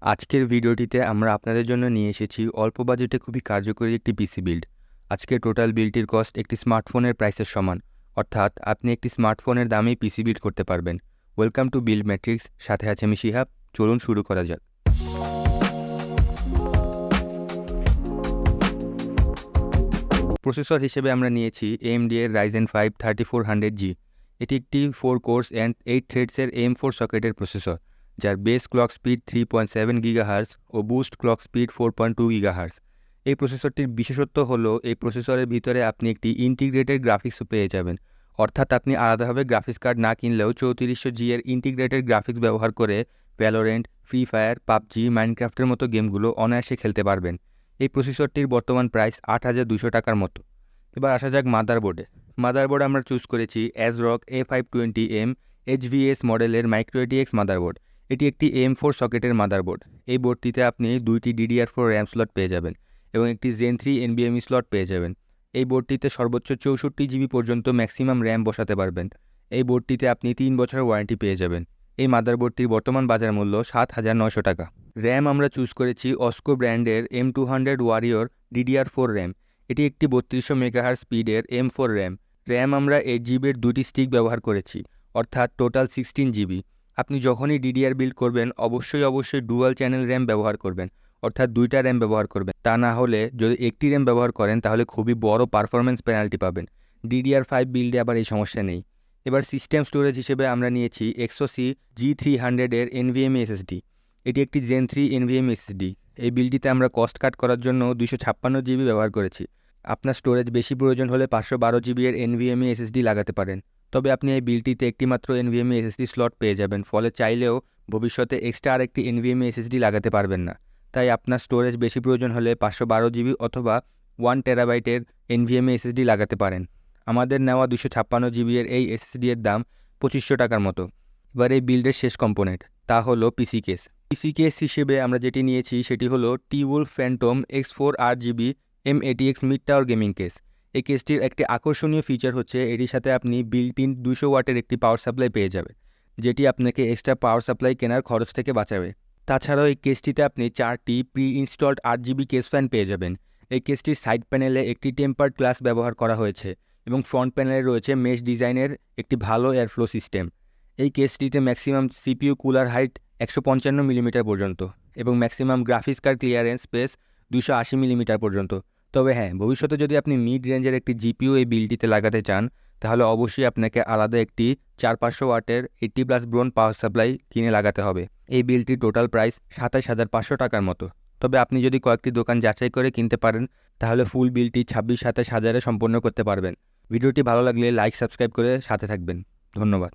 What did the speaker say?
আজকের ভিডিওটিতে আমরা আপনাদের জন্য নিয়ে এসেছি অল্প বাজেটে খুবই কার্যকরী একটি পিসি বিল্ড। আজকে টোটাল বিল্ডটির কস্ট একটি স্মার্টফোনের প্রাইসের সমান, অর্থাৎ আপনি একটি স্মার্টফোনের দামেই পিসি বিল্ড করতে পারবেন। ওয়েলকাম টু বিল্ড ম্যাট্রিক্স, সাথে আছে আমি শিহাব। চলুন শুরু করা যাক। প্রসেসর হিসেবে আমরা নিয়েছি AMD এর Ryzen 5 3400G। এটি একটি 4 কোর্স অ্যান্ড 8 থ্রেডসের AM4 সকেটের প্রসেসর, যার বেস ক্লক স্পিড 3.7 গিগাহার্জ ও বুস্ট ক্লক স্পিড 4.2 গিগাহার্জ। এই প্রসেসরটির বিশেষত্ব হলো এই প্রসেসরের ভিতরে আপনি একটি ইন্টিগ্রেটেড গ্রাফিক্স পেয়ে যাবেন, অর্থাৎ আপনি আলাদাভাবে গ্রাফিক্স কার্ড না কিনলেও 3400G এর ইন্টিগ্রেটেড গ্রাফিক্স ব্যবহার করে ভ্যালোরেন্ট, ফ্রি ফায়ার, পাবজি, মাইনক্রাফটের মতো গেমগুলো অনায়াসে খেলতে পারবেন। এই প্রসেসরটির বর্তমান প্রাইস ৮,২০০ টাকার মতো। এবার আসা যাক মাদারবোর্ডে। মাদারবোর্ড আমরা চুজ করেছি ASRock A520M HVS মডেলের মাইক্রো ATX মাদারবোর্ড। এটি একটি AM4 সকেটের মাদারবোর্ড। এই বোর্ডটিতে আপনি দুইটি DDR4 র্যাম স্লট পেয়ে যাবেন এবং একটি Zen 3 NVMe স্লট পেয়ে যাবেন। এই বোর্ডটিতে সর্বোচ্চ 64GB পর্যন্ত ম্যাক্সিমাম র্যাম বসাতে পারবেন। এই বোর্ডটিতে আপনি 3 বছরের ওয়ারেন্টি পেয়ে যাবেন। এই মাদারবোর্ডটির বর্তমান বাজার মূল্য 7,900 টাকা। র্যাম আমরা চুজ করেছি অস্কো ব্র্যান্ডের M200 ওয়ারিয়র DDR4 র্যাম। এটি একটি 3200 মেগাহার্জ স্পিডের M4 র্যাম। র্যাম আমরা 8GB দুটি স্টিক ব্যবহার করেছি, অর্থাৎ টোটাল 16GB। আপনি যখনই DDR বিল্ড করবেন অবশ্যই ডুয়াল চ্যানেল র্যাম ব্যবহার করবেন, অর্থাৎ দুইটা র্যাম ব্যবহার করবেন। তা না হলে যদি একটি র্যাম ব্যবহার করেন তাহলে খুবই বড় পারফরমেন্স পেনাল্টি পাবেন। DDR5 বিল্ডে আবার এই সমস্যা নেই। এবার সিস্টেম স্টোরেজ হিসেবে আমরা নিয়েছি XOC G300 এর NVMe SSD। এটি একটি Zen 3 NVMe SSD। এই বিল্ডটিতে আমরা কস্ট কাট করার জন্য 256GB ব্যবহার করেছি। আপনার স্টোরেজ বেশি প্রয়োজন হলে 512GB এর NVMe SSD লাগাতে পারেন, তবে আপনি এই বিলটিতে একটিমাত্র NVMe SSD স্লট পেয়ে যাবেন, ফলে চাইলেও ভবিষ্যতে এক্সট্রা আরেকটি NVMe SSD লাগাতে পারবেন না। তাই আপনার স্টোরেজ বেশি প্রয়োজন হলে 512GB অথবা 1TB এর NVMe SSD লাগাতে পারেন। আমাদের নেওয়া 256GB এর এই SSD এর দাম 2500 টাকার মতো। এবার এই বিল্ডের শেষ কম্পোনেন্ট, তা হলো পিসি কেস। পিসি কেস হিসেবে আমরা যেটি নিয়েছি সেটি হলো T-Wolf Phantom X4 RGB M-ATX mid tower gaming case. এই কেসটির একটি আকর্ষণীয় ফিচার হচ্ছে এটির সাথে আপনি বিল্ট ইন 200 ওয়াটের একটি পাওয়ার সাপ্লাই পেয়ে যাবেন, যেটি আপনাকে এক্সট্রা পাওয়ার সাপ্লাই কেনার খরচ থেকে বাঁচাবে। তাছাড়াও এই কেসটিতে আপনি 4টি pre installed 8GB case fan পেয়ে যাবেন। এই কেসটির সাইড প্যানেলে একটি টেম্পার্ড গ্লাস ব্যবহার করা হয়েছে এবং ফ্রন্ট প্যানেলে রয়েছে মেশ ডিজাইনের একটি ভালো এয়ারফ্লো সিস্টেম। এই কেসটিতে maximum CPU cooler height 155 millimetre পর্যন্ত এবং maximum graphics card clearance space 280 millimetre পর্যন্ত। তবে হ্যাঁ, ভবিষ্যতে যদি আপনি মিড রেঞ্জের একটি GPU এই বিল্ডটিতে লাগাতে চান তাহলে অবশ্যই আপনাকে আলাদা একটি 400-500 ওয়াটের 80+ ব্রোন পাওয়ার সাপ্লাই কিনে লাগাতে হবে। এই বিলটির টোটাল প্রাইস 27,500 টাকার মতো। তবে আপনি যদি কয়েকটি দোকান যাচাই করে কিনতে পারেন তাহলে ফুল বিলটি 26-27 হাজারে সম্পন্ন করতে পারবেন। ভিডিওটি ভালো লাগলে লাইক সাবস্ক্রাইব করে সাথে থাকবেন। ধন্যবাদ।